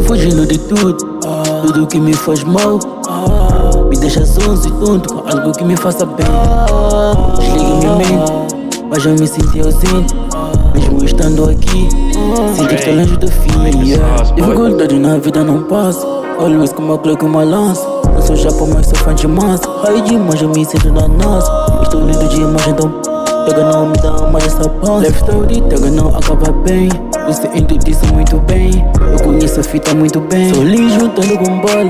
fugindo de tudo, tudo que me faz mal. Me deixa zonzo e tonto com algo que me faça bem. Desliga minha mente, mas eu me senti ausente. Mesmo estando aqui, sinto que estou longe do fim, yeah. Dificuldade na vida não passa, always com uma Glock e uma lança. Não sou japa, mas sou fã de massa. Raio demais, eu me sinto na NASA. Estou lindo de imagem, então pega não me dá mais essa pausa. Life story, pega não acaba bem. Você entende disso muito bem. Eu conheço a fita muito bem. Sou lindo juntando com bola,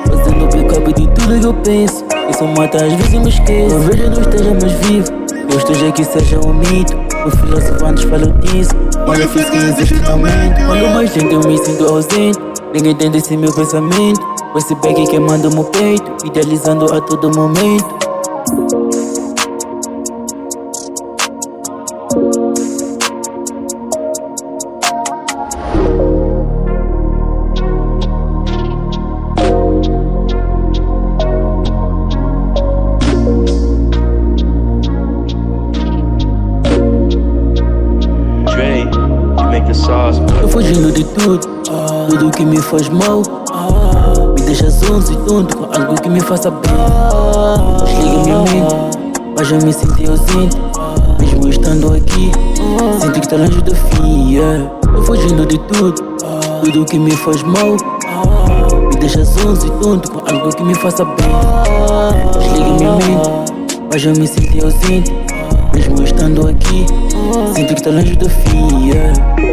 fazendo backup de tudo que eu penso. Isso mata, às vezes me esqueço. Talvez eu não esteja mais vivo, eu esteja que seja um mito. O filósofo antes falou disso, mas eu fiz que existe no momento. Quando mais lento eu me sinto ausente, ninguém entende esse meu pensamento. Com esse bag queimando meu peito, idealizando a todo momento. Tô fugindo de tudo, tudo que me faz mal. Me deixa zonzo e tonto com algo que me faça bem. Desliga minha mente, mas eu me senti ausente. Mesmo estando aqui, sinto que tá longe do fim, yeah. Tô fugindo de tudo, tudo que me faz mal. Me deixa zonzo e tonto com algo que me faça bem. Desliga minha mente, mas eu me senti ausente. Mesmo estando aqui, sinto que tá longe do fim, yeah.